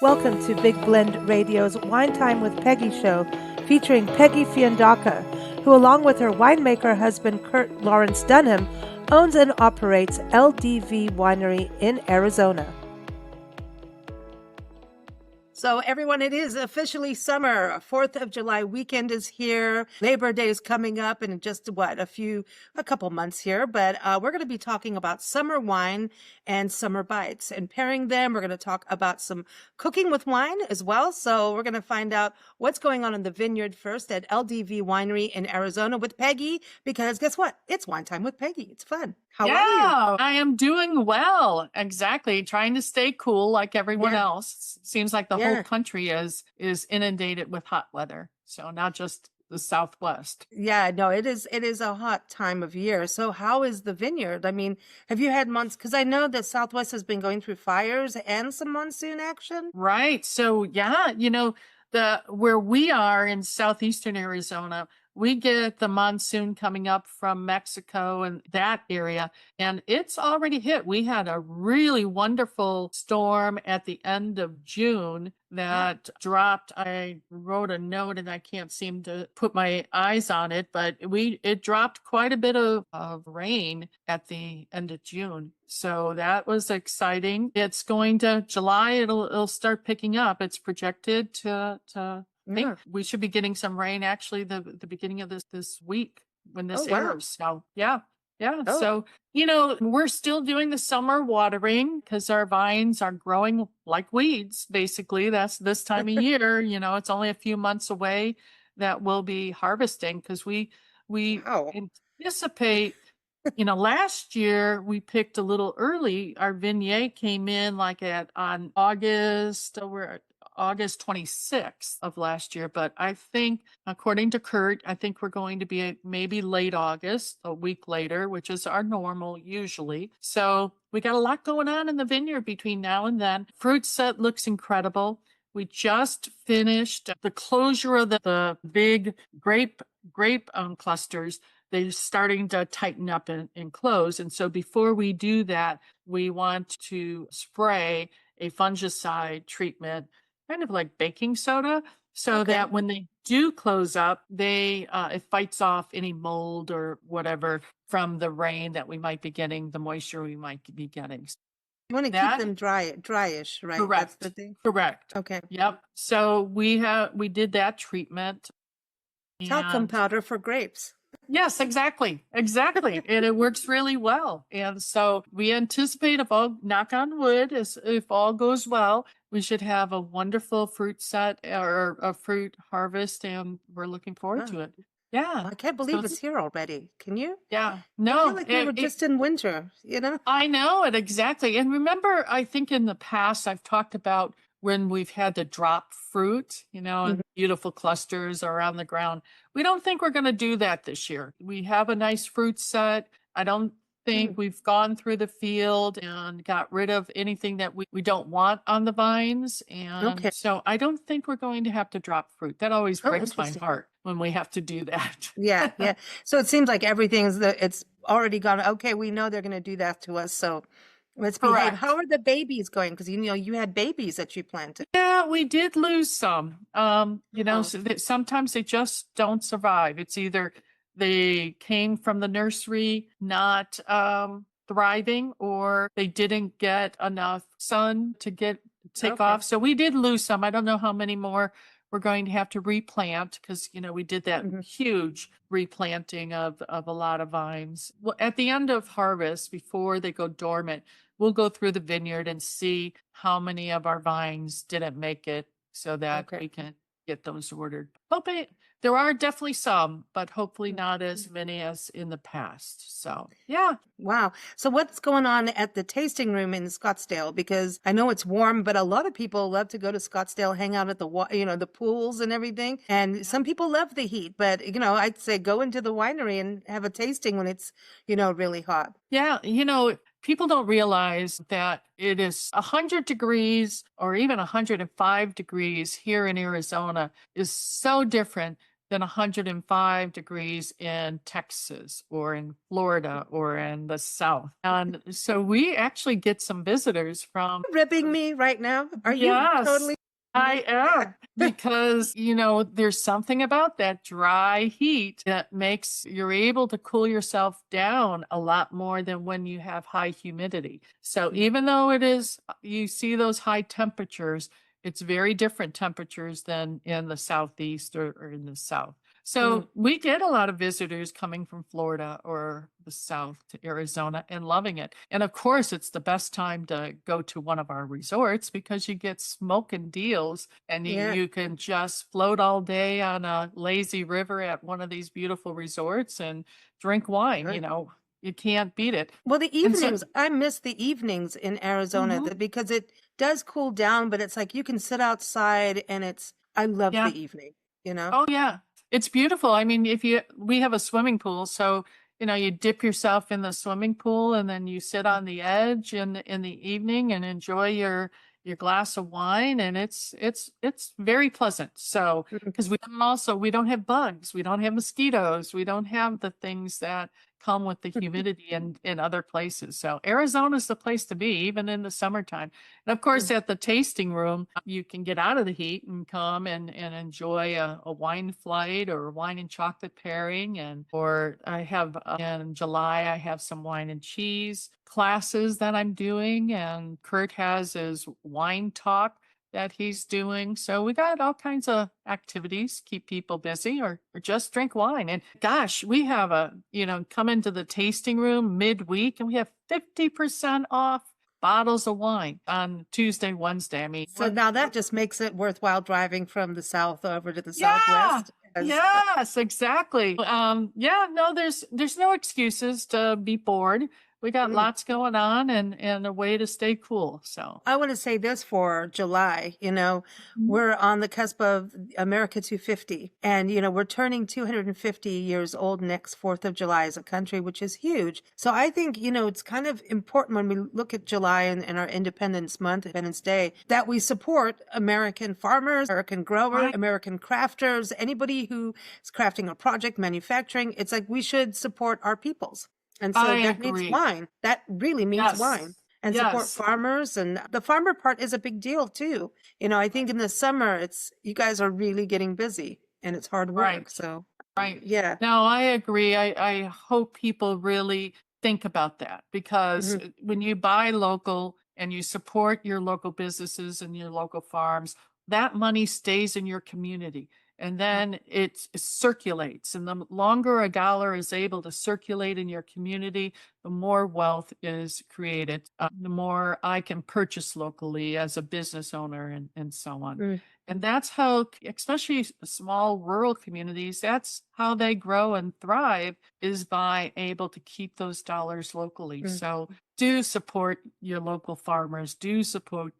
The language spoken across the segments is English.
Welcome to Big Blend Radio's Wine Time with Peggy show, featuring Peggy Fiandaca, who along with her winemaker husband Kurt Lawrence Dunham, owns and operates LDV Winery in Arizona. So everyone, it is officially summer. 4th of July weekend is here. Labor Day is coming up in just a couple months here. But we're going to be talking about summer wine and summer bites and pairing them. We're going to talk about some cooking with wine as well. So we're going to find out what's going on in the vineyard first at LDV Winery in Arizona with Peggy, because guess what? It's wine time with Peggy. It's fun. How are you? I am doing well. Exactly. Trying to stay cool like everyone else. Seems like the whole country is inundated with hot weather. So not just the Southwest. Yeah, no, it is a hot time of year. So how is the vineyard? I mean, have you had months? Because I know that Southwest has been going through fires and some monsoon action. Right. So yeah, the where we are in southeastern Arizona, we get the monsoon coming up from Mexico and that area, and it's already hit. We had a really wonderful storm at the end of June that dropped. I wrote a note and I can't seem to put my eyes on it, but it dropped quite a bit of rain at the end of June. So that was exciting. It's going to July, it'll start picking up. It's projected to I think we should be getting some rain actually the beginning of this week when this airs. So yeah. So, we're still doing the summer watering because our vines are growing like weeds. Basically, that's this time of year. It's only a few months away that we'll be harvesting because we anticipate. Last year we picked a little early. Our vignette came in on August 26th of last year. But I think, according to Kurt, I think we're going to be maybe late August, a week later, which is our normal usually. So we got a lot going on in the vineyard between now and then. Fruit set looks incredible. We just finished the closure of the big grape clusters. They're starting to tighten up and close. And so before we do that, we want to spray a fungicide treatment, kind of like baking soda, so that when they do close up, it fights off any mold or whatever from the rain that we might be getting, the moisture we might be getting. You want to keep them dryish, right? Correct. That's the thing. Correct. Okay. Yep. So we did that treatment. Talcum powder for grapes. Yes, exactly. And it works really well. And so we anticipate, knock on wood, if all goes well, we should have a wonderful fruit set or a fruit harvest, and we're looking forward to it. Yeah. I can't believe it's here already. Can you? Yeah. No. I feel like we were just in winter, I know it exactly. And remember, I think in the past I've talked about when we've had to drop fruit, and beautiful clusters around the ground. We don't think we're going to do that this year. We have a nice fruit set. I don't think we've gone through the field and got rid of anything that we don't want on the vines. And so I don't think we're going to have to drop fruit. That always breaks my heart when we have to do that. Yeah. So it seems like it's already gone. Okay, we know they're going to do that to us. So let's behave. How are the babies going? Because you had babies that you planted. Yeah, we did lose some. Sometimes they just don't survive. It's either they came from the nursery not thriving, or they didn't get enough sun to take off. So we did lose some. I don't know how many more we're going to have to replant because, we did that huge replanting of a lot of vines. Well, at the end of harvest, before they go dormant, we'll go through the vineyard and see how many of our vines didn't make it so that we can get those ordered. Okay. There are definitely some, but hopefully not as many as in the past. So, yeah. Wow. So what's going on at the tasting room in Scottsdale? Because I know it's warm, but a lot of people love to go to Scottsdale, hang out at the pools and everything. And some people love the heat, but, I'd say go into the winery and have a tasting when it's, really hot. Yeah. People don't realize that it is 100 degrees or even 105 degrees here in Arizona is so different than 105 degrees in Texas or in Florida or in the South. And so we actually get some visitors from, Ribbing me right now? Are you yes, totally I me? am. Because, there's something about that dry heat that makes you're able to cool yourself down a lot more than when you have high humidity. So Mm, even though it is, you see those high temperatures, it's very different temperatures than in the Southeast or in the South. mm. So we get a lot of visitors coming from Florida or the South to Arizona and loving it. And of course, it's the best time to go to one of our resorts because you get smoking deals and Yeah, you can just float all day on a lazy river at one of these beautiful resorts and drink wine. right. You can't beat it. Well, the And so, evenings, I miss the evenings in Arizona mhm, because it does cool down, but it's like you can sit outside and I love yeah. the evening, you know? Oh, yeah. It's beautiful. I mean, we have a swimming pool, so, you dip yourself in the swimming pool and then you sit on the edge in the evening and enjoy your glass of wine, and it's very pleasant. So, Mm, because we don't have bugs, we don't have mosquitoes, we don't have the things that come with the humidity in other places. So Arizona's the place to be, even in the summertime. And of course, mm. at the tasting room, you can get out of the heat and come and enjoy a wine flight or a wine and chocolate pairing. Or I have in July, I have some wine and cheese classes that I'm doing. And Kurt has his wine talk that he's doing. So we got all kinds of activities, keep people busy or just drink wine. And gosh, we have come into the tasting room midweek and we have 50% off bottles of wine on Tuesday, Wednesday. I mean, So now that just makes it worthwhile driving from the south over to the yeah. southwest. As Yes, exactly. Yeah, no, there's no excuses to be bored. We got Mm. lots going on and a way to stay cool. So, I want to say this for July, mhm. we're on the cusp of America 250 and, we're turning 250 years old next 4th of July as a country, which is huge. So I think, it's kind of important when we look at July and our Independence Month, Independence Day, that we support American farmers, American growers, Right. American crafters, anybody who is crafting a project, manufacturing. It's like we should support our peoples. And so I that means agree. wine. That really means wine Yes. and support Yes. farmers. And the farmer part is a big deal too. I think in the summer, you guys are really getting busy and it's hard work. Right. So Right. yeah. No, I agree. I hope people really think about that because Mhm. when you buy local and you support your local businesses and your local farms, that money stays in your community and then it circulates. And the longer a dollar is able to circulate in your community, the more wealth is created, the more I can purchase locally as a business owner and so on. Mm, And that's how, especially small rural communities, that's how they grow and thrive is by able to keep those dollars locally. mm, So do support your local farmers, do support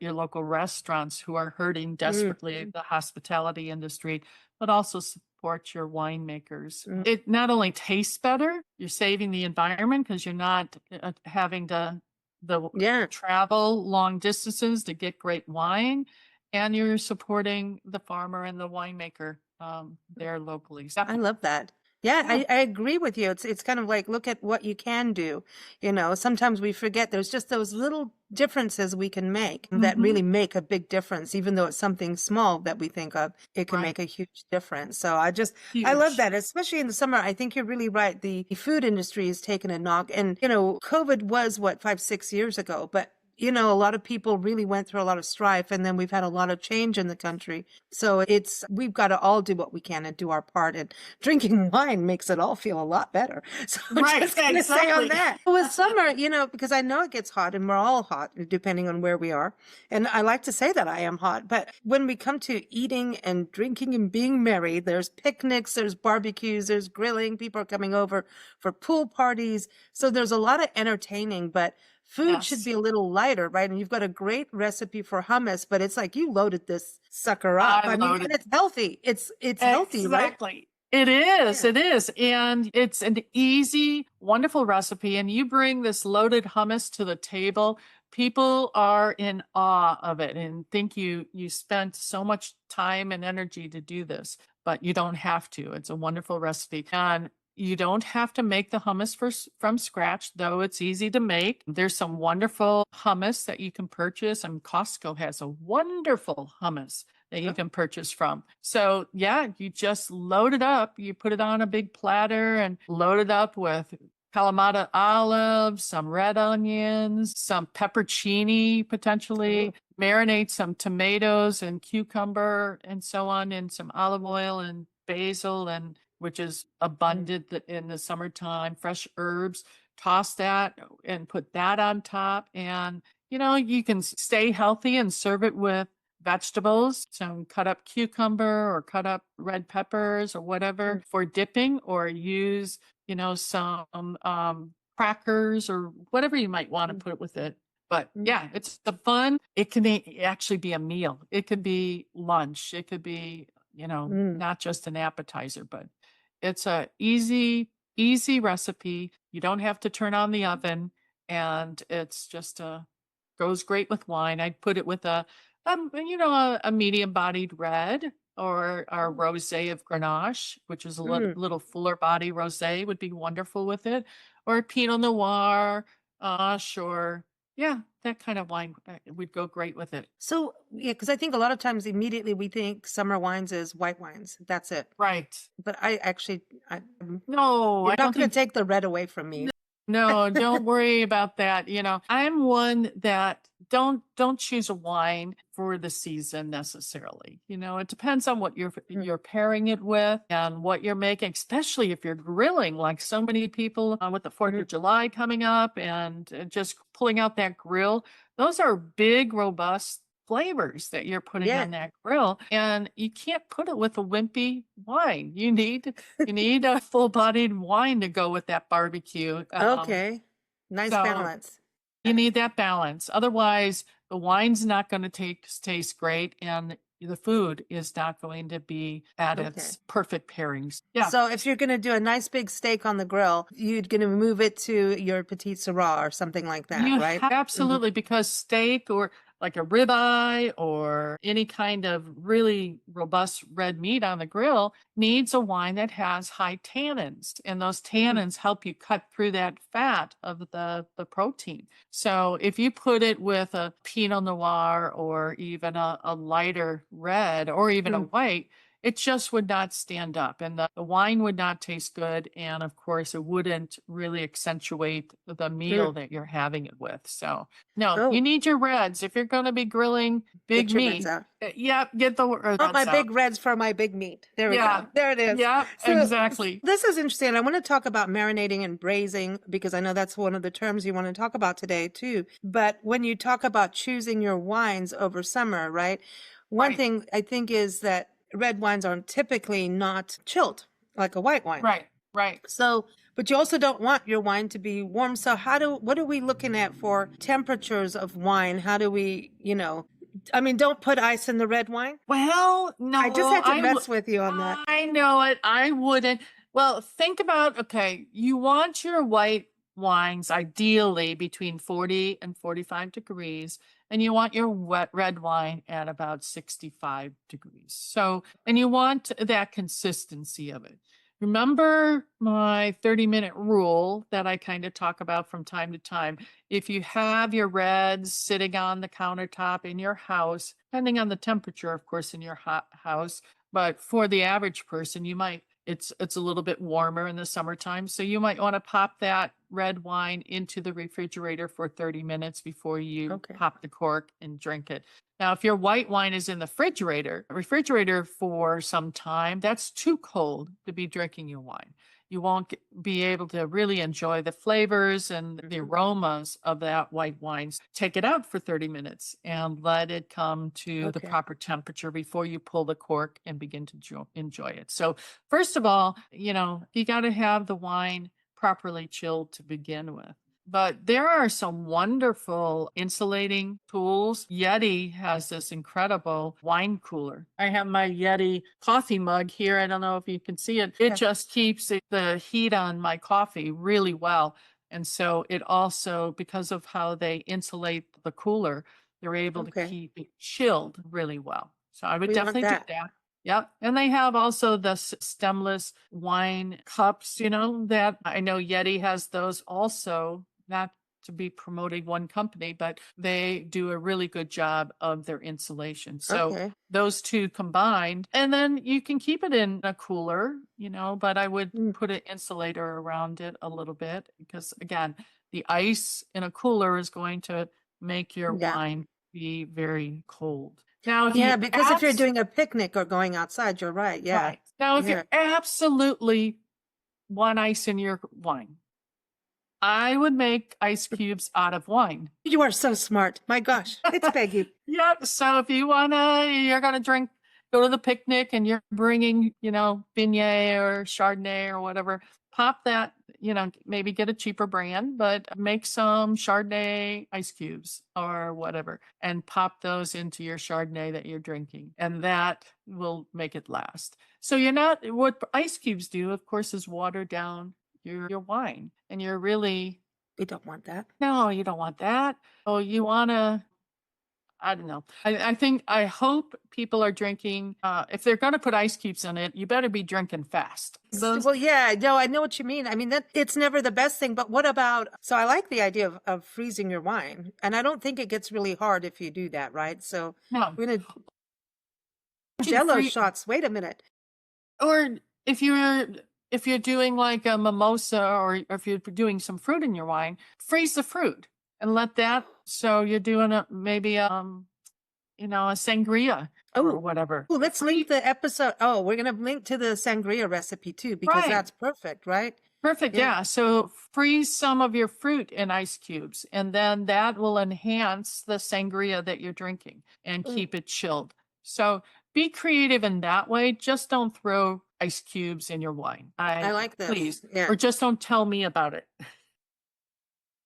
your local restaurants who are hurting mm, desperately, the hospitality industry, but also support your winemakers. mm. It not only tastes better, you're saving the environment because you're not having to the Yeah, travel long distances to get great wine and you're supporting the farmer and the winemaker, there locally. So I love that. Yeah, yeah. I agree with you. It's kind of like look at what you can do. Sometimes we forget there's just those little differences we can make that Mhm. really make a big difference. Even though it's something small that we think of, it can Right. make a huge difference. So I love Huge. that, especially in the summer. I think you're really right. The food industry is taking a knock, and COVID was what 5, 6 years ago, but a lot of people really went through a lot of strife, and then we've had a lot of change in the country. So we've got to all do what we can and do our part. And drinking wine makes it all feel a lot better. So I'm Right, just going to say on exactly. that. With summer, because I know it gets hot and we're all hot depending on where we are. And I like to say that I am hot. But when we come to eating and drinking and being merry, there's picnics, there's barbecues, there's grilling. People are coming over for pool parties. So there's a lot of entertaining, but food should Yes. be a little lighter, right? And you've got a great recipe for hummus, but it's like you loaded this sucker up. I I mean, loaded. and it's healthy. It's healthy, right? Exactly. It is. Yeah. It is. And it's an easy, wonderful recipe. And you bring this loaded hummus to the table. People are in awe of it and think you spent so much time and energy to do this. but you don't have to. It's a wonderful recipe. And you don't have to make the hummus from scratch, though it's easy to make. There's some wonderful hummus that you can purchase, and Costco has a wonderful hummus that you Oh, can purchase from. So, yeah, you just load it up. You put it on a big platter and load it up with Kalamata olives, some red onions, some peppercini oh, potentially, marinate some tomatoes and cucumber and so on, and some olive oil and basil, and which is mm, abundant in the summertime, fresh herbs. Toss that and put that on top. And, you can stay healthy and serve it with vegetables, some cut up cucumber or cut up red peppers or whatever mm, for dipping, or use some crackers or whatever you might want to mm, put with it. But mm, yeah, it's the fun. It can actually be a meal. It could be lunch. It could be, mm. not just an appetizer, but it's a easy recipe. You don't have to turn on the oven, and it's just goes great with wine. I'd put it with a medium bodied red, or our Oh, rosé of Grenache, which is a mm. little fuller body rosé would be wonderful with it, or a Pinot Noir, sure. Yeah, that kind of wine would go great with it. So, yeah, because I think a lot of times immediately we think summer wines is white wines. That's it. Right. But I actually, No, you're I not don't going to think. take the red away from me. No, don't worry about that. I'm one that don't choose a wine for the season necessarily. It depends on what Mm, you're pairing it with and what you're making, especially if you're grilling like so many people with the 4th mhm. of July coming up, and just pulling out that grill. Those are big, robust flavors that you're putting Yeah. on that grill, and you can't put it with a wimpy wine. You need a full-bodied wine to go with that barbecue. Okay. Nice So balance. you need that balance. Otherwise, the wine's not going to taste great, and the food is not going to be at Okay. its perfect pairings. Yeah. So if you're going to do a nice big steak on the grill, you're going to move it to your petite Syrah or something like that, You right? Hmm. absolutely, because steak or like a ribeye or any kind of really robust red meat on the grill needs a wine that has high tannins, and those Hmm. tannins help you cut through that fat of the protein. So if you put it with a Pinot Noir, or even a lighter red, or even a Mm, white, it just would not stand up, and the wine would not taste good. And of course, it wouldn't really accentuate the meal mm. that you're having it with. So, no, you Oh, need your reds. If you're going to be grilling big get your reds meat, out. yeah, get the Want my reds out. big reds for my big meat. There we Yeah, go. There it is. yeah, So exactly. this is interesting. I want to talk about marinating and braising because I know that's one of the terms you want to talk about today too. But when you talk about choosing your wines over summer, right? One Right, thing I think is that red wines are typically not chilled like a white wine. right, right. So, but you also don't want your wine to be warm. So what are we looking at for temperatures of wine? How do we, I mean, don't put ice in the red wine. Well, I just no, had to mess with you on that. I know it. I wouldn't. Well, think about, okay, you want your white wines ideally between 40 and 45 degrees, and you want your wet red wine at about 65 degrees. So, and you want that consistency of it. Remember my 30-minute rule that I kind of talk about from time to time. If you have your reds sitting on the countertop in your house, depending on the temperature, of course, in your house, but for the average person, it's a little bit warmer in the summertime, so you might want to pop that red wine into the refrigerator for 30 minutes before you Okay. pop the cork and drink it. Now, if your white wine is in the refrigerator for some time, that's too cold to be drinking your wine. You won't be able to really enjoy the flavors and the Mhm. aromas of that white wine. Take it out for 30 minutes and let it come to the Okay. proper temperature before you pull the cork and begin to enjoy it. So, first of all, you got to have the wine properly chilled to begin with. But there are some wonderful insulating tools. Yeti has this incredible wine cooler. I have my Yeti coffee mug here. I don't know if you can see it. It Yeah. just keeps the heat on my coffee really well. And so it also, because of how they insulate the cooler, they're able to Okay. keep it chilled really well. So I would We want definitely do that. that. Yep. And they have also the stemless wine cups, that I know Yeti has those also, not to be promoting one company, but they do a really good job of their insulation. So Okay. those two combined, and then you can keep it in a cooler, but I would Mm, put an insulator around it a little bit because, again, the ice in a cooler is going to make your yeah. wine be very cold. Now, if you Yeah, because if you're doing a picnic or going outside, you're right. Yeah. right. Now, if you Yeah. absolutely want ice in your wine, I would make ice cubes out of wine. You are so smart. My gosh. It's Peggy. Yep. So if you're gonna go to the picnic and you're bringing, Viognier or Chardonnay or whatever, pop that, maybe get a cheaper brand, but make some Chardonnay ice cubes or whatever, and pop those into your Chardonnay that you're drinking, and that will make it last. So what ice cubes do, of course, is water down your wine, and you're really We don't want that. no, you don't want that. Oh, you want to I don't know. I hope people are drinking. If they're going to put ice cubes in it, you better be drinking fast. Those, Well, yeah, no, I know what you mean. I mean, that it's never the best thing, but what about, so I like the idea of freezing your wine, and I don't think it gets really hard if you do that, right? So no, we're gonna you Jello free, shots. Wait a minute. or if you're doing like a mimosa, or if you're doing some fruit in your wine, freeze the fruit and let that. So you're doing maybe a sangria or Oh, whatever. oh, let's Free, link the episode. Oh, we're gonna link to the sangria recipe too, because right. that's perfect, right? Perfect. Yeah. Yeah. So freeze some of your fruit in ice cubes, and then that will enhance the sangria that you're drinking and Mm, keep it chilled. So be creative in that way. Just don't throw ice cubes in your wine. I like this. Please, Yeah. or just don't tell me about it.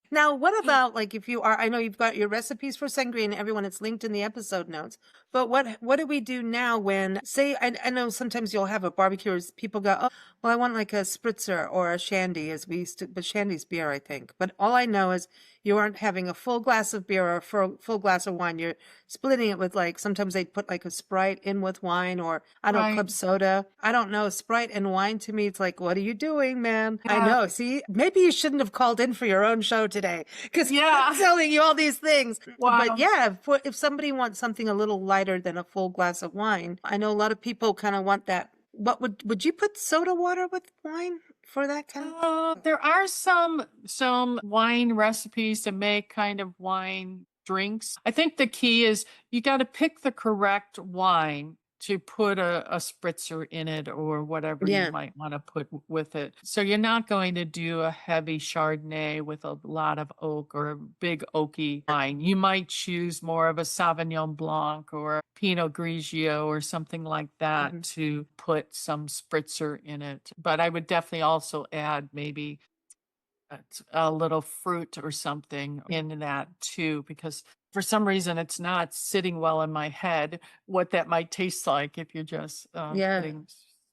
Now, what about like if you are, I know you've got your recipes for sangria and everyone, it's linked in the episode notes, but what do we do now when, say, I know sometimes you'll have a barbecue or people go, oh, well, I want like a spritzer or a shandy as we used to, but shandy's beer, I think. But all I know is you aren't having a full glass of beer or a full glass of wine. You're splitting it with like, sometimes they put like a Sprite in with wine or I don't Right. club soda. I don't know. Sprite and wine to me, it's like, what are you doing, man? I Yeah. know. See, maybe you shouldn't have called in for your own show today because I'm Yeah. telling you all these things. But Wow. yeah, if somebody wants something a little lighter than a full glass of wine, I know a lot of people kind of want that. What would you put soda water with wine for that kind of? There are some wine recipes to make kind of wine drinks. I think the key is you got to pick the correct wine to put a spritzer in it or whatever you Yeah. might want to put with it. So you're not going to do a heavy Chardonnay with a lot of oak or a big oaky wine. You might choose more of a Sauvignon Blanc or Pinot Grigio or something like that Mhm. to put some spritzer in it. But I would definitely also add maybe a little fruit or something in that too, because for some reason it's not sitting well in my head what that might taste like if you're just Yeah. putting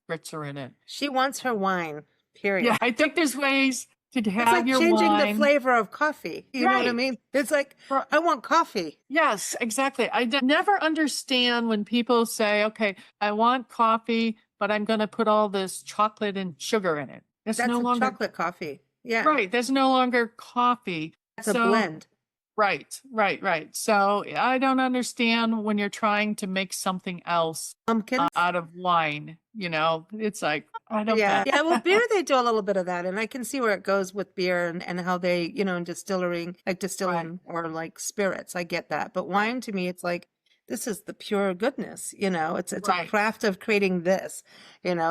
spritzer in it. She wants her wine, Yeah, period. I think there's ways to It's have like your changing the wine. flavor of coffee. You know what I Right. mean? It's like, For, I want coffee. yes, exactly. Never understand when people say, okay, I want coffee, but I'm going to put all this chocolate and sugar in it. It's That's no a longer chocolate coffee. Yeah. right. There's no longer coffee. That's a So blend. right, right, right. So I don't understand when you're trying to make something else Pumpkins. out of wine. It's like, I don't Yeah. get. Yeah. Well, beer, they do a little bit of that. And I can see where it goes with beer and how they, in distilling, like Right, distilling or like spirits. I get that. But wine to me, it's like, this is the pure goodness, it's a right, craft of creating this,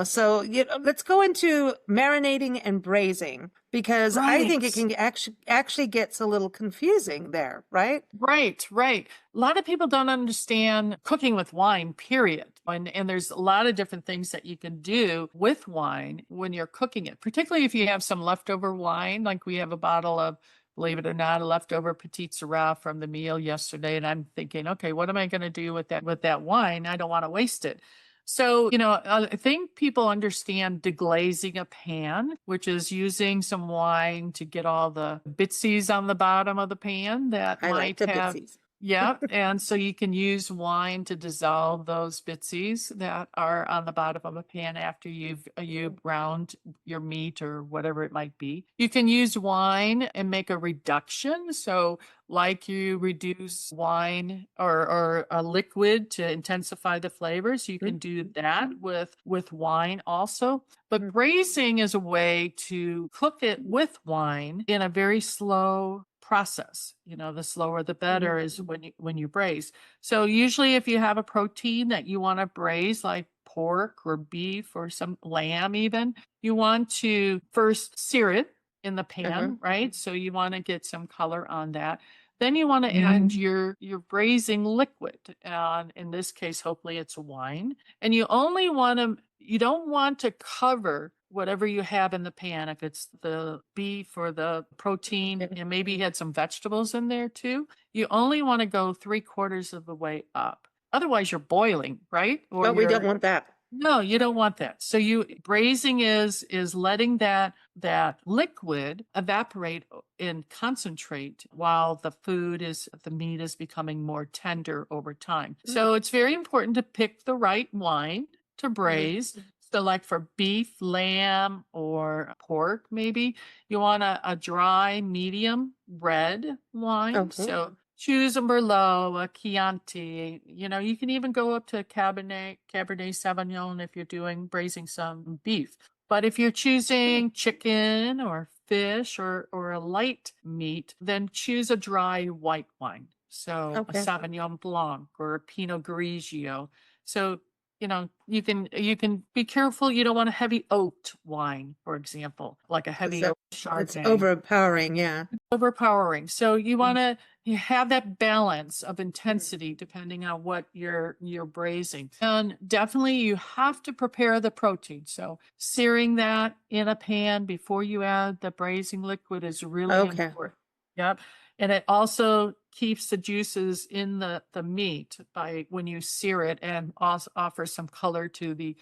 So, let's go into marinating and braising because I think it right. can actually gets a little confusing there, right? Right, right. A lot of people don't understand cooking with wine, period. And there's a lot of different things that you can do with wine when you're cooking it, particularly if you have some leftover wine, like we have a bottle of, believe it or not, a leftover Petit Syrah from the meal yesterday. And I'm thinking, okay, what am I going to do with that wine? I don't want to waste it. So, I think people understand deglazing a pan, which is using some wine to get all the bitsies on the bottom of the pan that I like might the have, bitsies. Yeah, and so you can use wine to dissolve those bitsies that are on the bottom of a pan after you've browned your meat or whatever it might be. You can use wine and make a reduction. So like you reduce wine or a liquid to intensify the flavors, you can do that with wine also. But braising is a way to cook it with wine in a very slow process. The slower the better is when you braise. So usually if you have a protein that you want to braise, like pork or beef or some lamb even, you want to first sear it in the pan, right? So you want to get some color on that. Then you want to add your braising liquid. And in this case, hopefully it's wine. And you don't want to cover whatever you have in the pan. If it's the beef or the protein, and maybe you had some vegetables in there too, you only want to go 3/4 of the way up. Otherwise you're boiling, right? Or But we don't want that. no, you don't want that. So braising is letting that liquid evaporate and concentrate while the meat is becoming more tender over time. So it's very important to pick the right wine to braise. So like for beef, lamb, or pork, maybe you want a dry, medium red wine. So choose a Merlot, a Chianti. You can even go up to Cabernet Sauvignon if you're braising some beef. But if you're choosing chicken or fish or a light meat, then choose a dry white wine. So a Sauvignon Blanc or a Pinot Grigio. So you can be careful. You don't want a heavy oaked wine, for example, like a heavy oak Chardonnay. It's overpowering, yeah. Overpowering. So you want to have that balance of intensity depending on what you're braising. And definitely you have to prepare the protein. So searing that in a pan before you add the braising liquid is really important. Yep. And it also keeps the juices in the meat by when you sear it, and also offers some color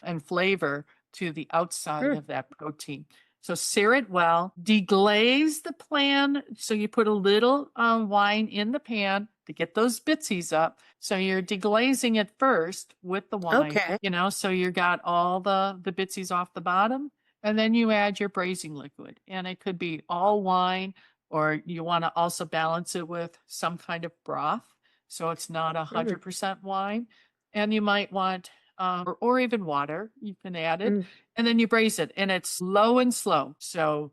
and flavor to the outside of that protein. So sear it well, deglaze the pan. So you put a little wine in the pan to get those bitsies up. So you're deglazing it first with the wine, so you got all the bitsies off the bottom, and then you add your braising liquid, and it could be all wine, or you want to also balance it with some kind of broth. So it's not 100% wine. And you might want, or even water, you can add it. And then you braise it, and it's low and slow. So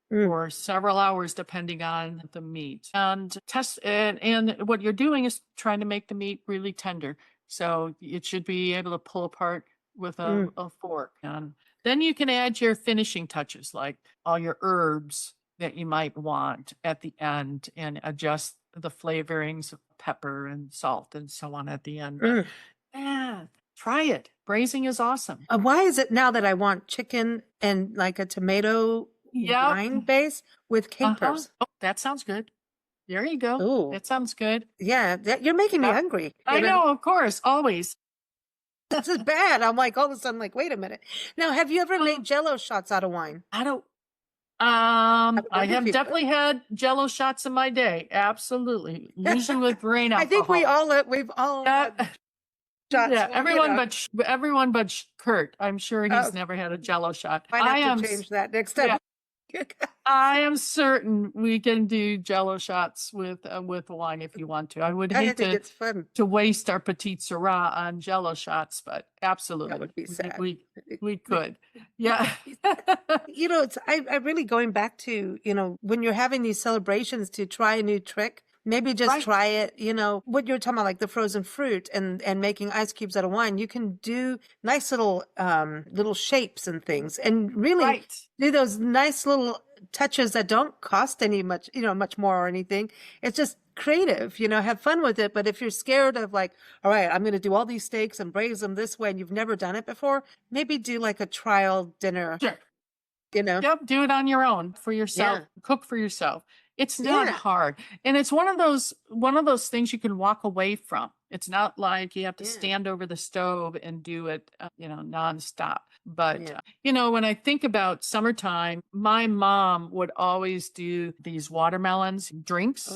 for several hours, depending on the meat. And and what you're doing is trying to make the meat really tender. So it should be able to pull apart with a fork. And then you can add your finishing touches, like all your herbs that you might want at the end, and adjust the flavorings of pepper and salt and so on at the end. But, yeah, try it. Braising is awesome. Why is it now that I want chicken and like a tomato wine base with capers? Oh, that sounds good. There you go. Ooh. That sounds good. Yeah, you're making me hungry. I know, of course, always. This is bad. I'm like, all of a sudden, like, wait a minute. Now, have you ever made Jello shots out of wine? I have definitely had Jello shots in my day. Absolutely. Usually with grain alcohol. I think we've all had shots. Yeah, everyone but Kurt. I'm sure he's never had a Jello shot. I have to change that next time. I am certain we can do Jello shots with wine if you want to. I would hate it's fun to waste our petite Syrah on Jello shots, but absolutely, that would be sad. We could, yeah. I really going back to when you're having these celebrations to try a new trick. Maybe just try it, what you're talking about, like the frozen fruit and making ice cubes out of wine. You can do nice little shapes and things, and really do those nice little touches that don't cost much more or anything. It's just creative, have fun with it. But if you're scared of like, all right, I'm going to do all these steaks and braise them this way, and you've never done it before, maybe do like a trial dinner. Sure. Yep, do it on your own for yourself. Cook for yourself. It's not hard. And it's one of those things you can walk away from. It's not like you have to stand over the stove and do it, nonstop. But, when I think about summertime, my mom would always do these watermelons drinks,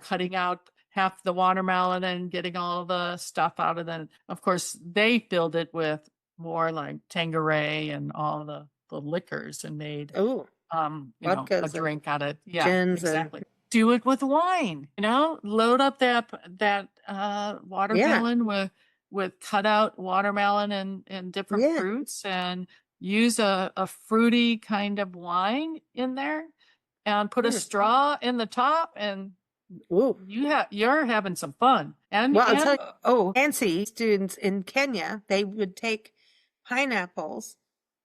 cutting out half the watermelon and getting all the stuff out of it. Of course, they filled it with more like Tanqueray and all the liquors and made Oh, a vodkas and drink out of it. Yeah, gins and exactly. Do it with wine, load up that yeah, watermelon with cut out watermelon and different yeah. fruits and use a fruity kind of wine in there and put a Mm. straw in the top and Ooh. you're having some fun. And Well, I'll tell you, oh, Nancy students in Kenya, they would take pineapples,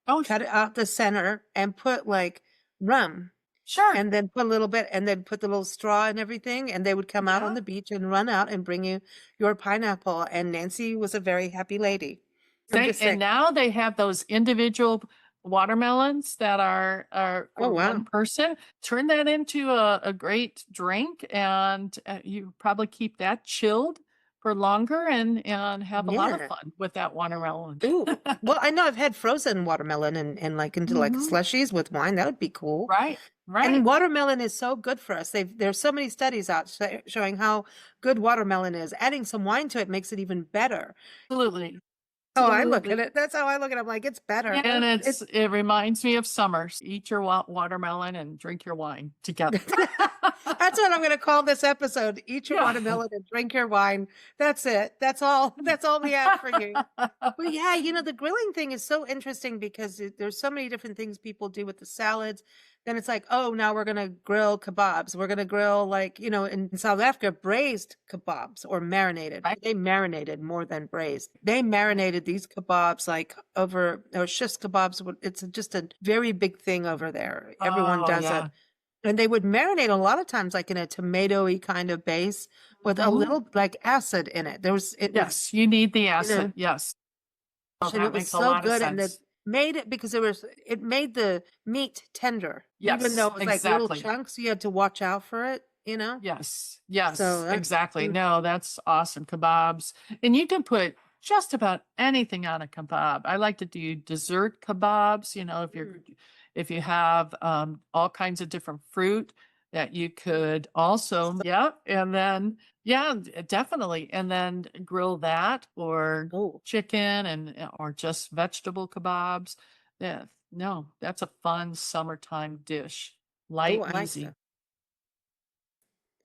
oh cut it out the center, and put like rum, sure. and then put a little bit, and then put the little straw and everything, and they would come out on Yeah. the beach and run out and bring you your pineapple. And Nancy was a very happy lady. I'm just saying. And now they have those individual watermelons that are Oh, for one wow. person. Turn that into a great drink, and you probably keep that chilled for longer and have a lot of Yeah. fun with that watermelon. Ooh. Well, I know I've had frozen watermelon and like into like Mhm. slushies with wine. That would be cool. Right, right. And watermelon is so good for us. There's so many studies out showing how good watermelon is. Adding some wine to it makes it even better. Absolutely. Oh, I look at Absolutely. it. That's how I look at it. I'm like, it's better. And It's it reminds me of summer. Eat your watermelon and drink your wine together. that's what I'm going to call this episode. Eat your Yeah. watermelon and drink your wine. That's it. That's all. That's all we have for you. Well, yeah, the grilling thing is so interesting because there's so many different things people do with the salads. Then it's like, oh, now we're going to grill kebabs. We're going to grill like, in South Africa, braised kebabs or marinated. Right. They marinated more than braised. They marinated these kebabs like or shish kebabs. It's just a very big thing over there. Everyone Oh, does yeah. it. And they would marinate a lot of times like in a tomatoey kind of base with a Mhm. little like acid in it. Yes, you need the You know, acid. Yes. Oh, and that it was makes a so lot of good, and it sense. made it because it made the meat tender, even though Yes, it was like little exactly. chunks. You had to watch out for it. Yes, So yes, that's exactly. No, that's awesome. Kebabs. And you can put just about anything on a kebab. I like to do dessert kebabs, mm, if you have all kinds of different fruit that you could also, yeah, and then yeah, definitely. And then grill that or oh chicken or just vegetable kebabs. Yeah, no, that's a fun summertime dish. oh, Light, I like easy. that.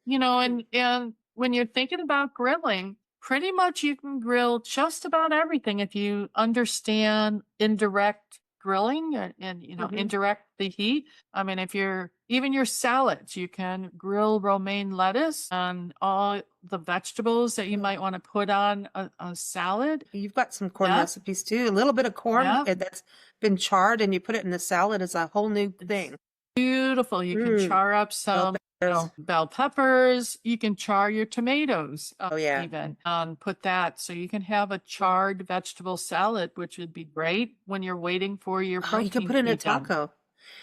Mm, And when you're thinking about grilling, pretty much you can grill just about everything if you understand indirect grilling mhm. indirect the heat. I mean, if you're even your salads, you can grill romaine lettuce and all the vegetables that you Oh, might want to put on a salad. you've got some corn Yeah. recipes too. A little bit of corn Yeah. that's been charred, and you put it in the salad is a whole new It's thing. beautiful. You can Mm, char up bell some, peppers. bell peppers. You can char your tomatoes, Oh yeah. even, and put that. So you can have a charred vegetable salad, which would be great when you're waiting for your Oh, you could protein put to in a be done. taco.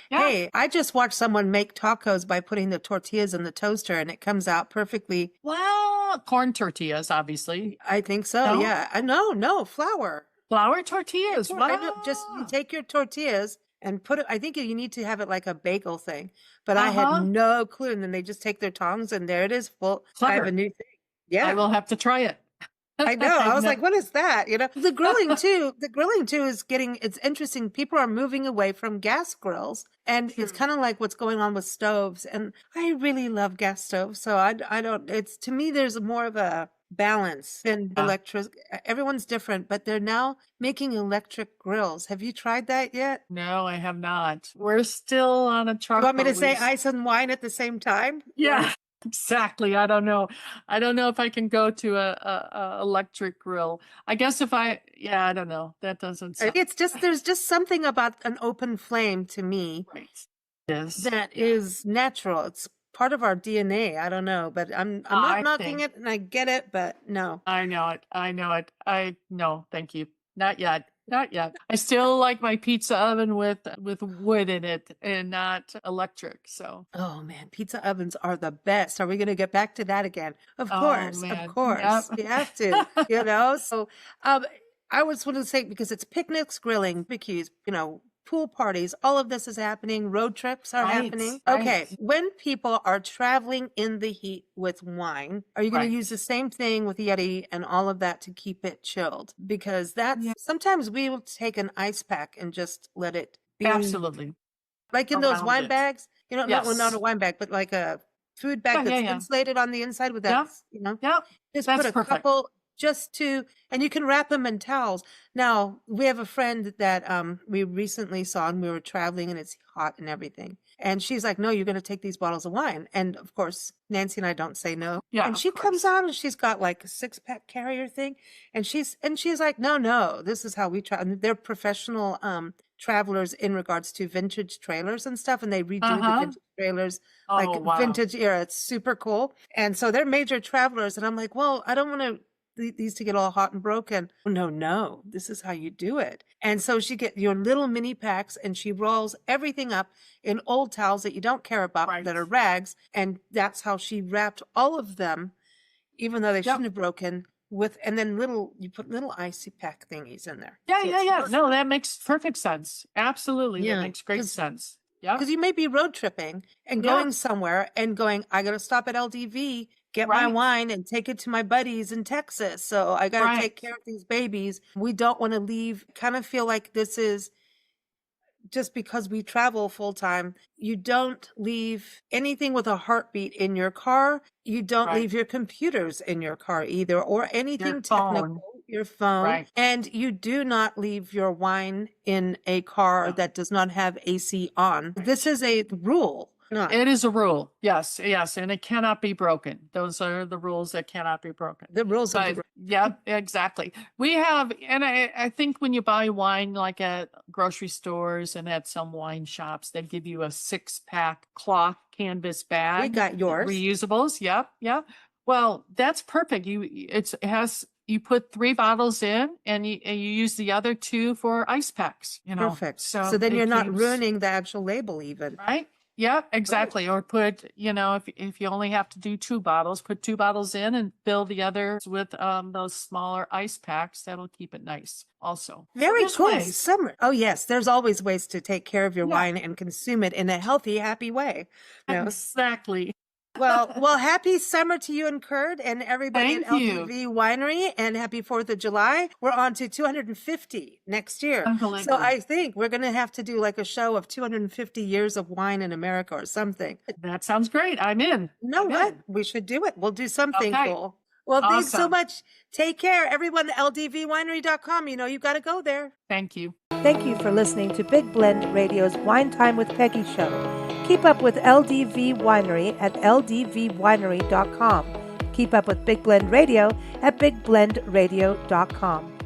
Yeah. Hey, I just watched someone make tacos by putting the tortillas in the toaster, and it comes out perfectly. Well, corn tortillas, obviously. I think so. No, Yeah. I know. No, flour. flour Yeah, tortillas. I know. Just you Wow. take your tortillas and put it. I think you need to have it like a bagel thing, but I had Uh-huh. no clue. And then they just take their tongs, and there it is. Full. I have a Clever. new thing. I Yeah. will have to try it. I know. I I've was like, never. what is that? The grilling too is it's interesting. People are moving away from gas grills, and it's True. kind of like what's going on with stoves. And I really love gas stoves. So I don't, it's to me, there's more of a balance than Yeah. electric. Everyone's different, but they're now making electric grills. Have you tried that yet? No, I have not. We're still on a You want me charcoal. to say ice and wine at the same time? Yeah, exactly. I don't know. I don't know if I can go to a electric grill. I guess yeah, I don't know. That doesn't sound It's just, there's just something about an open flame to me right. Yes. that is natural. It's part of our DNA. I don't know, but I'm not I knocking think it, and I get it, but no. I know it. I know it. No, thank you. Not yet. Not yet. I still like my pizza oven with wood in it and not electric. So, Oh man, pizza ovens are the best. Are we going to get back to that again? Of oh course, of man. Yep. course. You have to. So, um, I was going to say because it's picnics, grilling, BBQs, pool parties, all of this is happening. Road trips are Right, happening. right. Okay, when people are traveling in the heat with wine, are you going to Right. use the same thing with Yeti and all of that to keep it chilled? Because that's Yeah. sometimes we will take an ice pack and just let it be Absolutely. like in those Around wine it. bags, not a Yes. wine bag, but like a food bag Yeah, yeah, that's yeah. insulated on the inside with that, Yep. Yep. just put That's a perfect. couple and you can wrap them in towels. Now, we have a friend that we recently saw and we were traveling and it's hot and everything. And she's like, no, you're going to take these bottles of wine. And of course, Nancy and I don't say no. Yeah, And of she comes course. out and she's got like a 6-pack carrier thing. And she's like, no, this is how we travel. They're professional travelers in regards to vintage trailers and stuff. And they redo the Uh-huh. vintage trailers Oh, like wow. vintage era. It's super cool. And so they're major travelers. And I'm like, well, I don't want these to get all hot and broken. No, this is how you do it. And so she get your little mini packs and she rolls everything up in old towels that you don't care about Right. that are rags. And that's how she wrapped all of them, even though they Yep. shouldn't have broken and then you put little icy pack thingies in there. Yeah, So yeah, it's yeah. perfect. No, that makes perfect sense. Absolutely. That Yeah, makes great sense. Yeah. because you may be road tripping and Yeah. going somewhere and going, I got to stop at LDV, get my Right. wine and take it to my buddies in Texas. So I got to take Right. care of these babies. We don't want to leave, kind of feel like this is just because we travel full time. You don't leave anything with a heartbeat in your car. You don't Right. leave your computers in your car either, or anything Your technical, phone. your phone. Right. And you do not leave your wine in a car No. that does not have AC on. This is a rule. Not. It is a rule. Yes, yes, and it cannot be broken. Those are the rules that cannot be broken. The rules of the But yeah, exactly. We have, and I think when you buy wine, like at grocery stores and at some wine shops, they give you a 6-pack cloth canvas bag. We got yours. Reusables. Yep, yep. Well, that's perfect. You put 3 bottles in and you use the other 2 for ice packs, Perfect. So So then it you're not keeps- ruining the actual label even. Right? Yeah, exactly. Or put, if you only have to do 2 bottles, put 2 bottles in and fill the others with those smaller ice packs. That'll keep it nice also. Very there's cool. ways. Summer. Oh yes, there's always ways to take care of your Yeah. wine and consume it in a healthy, happy way. Exactly. Well, happy summer to you and Kurt and everybody Thank at you. LDV Winery, and happy 4th of July. We're on to 250 next year. So Unbelievable. I think we're going to have to do like a show of 250 years of wine in America or something. That sounds great. I'm in. You know I'm what? in. We should do it. We'll do something Okay. cool. Well, thanks so Awesome. much. Take care. Everyone, ldvwinery.com. You got to go there. Thank you. Thank you for listening to Big Blend Radio's Wine Time with Peggy show. Keep up with LDV Winery at ldvwinery.com. Keep up with Big Blend Radio at bigblendradio.com.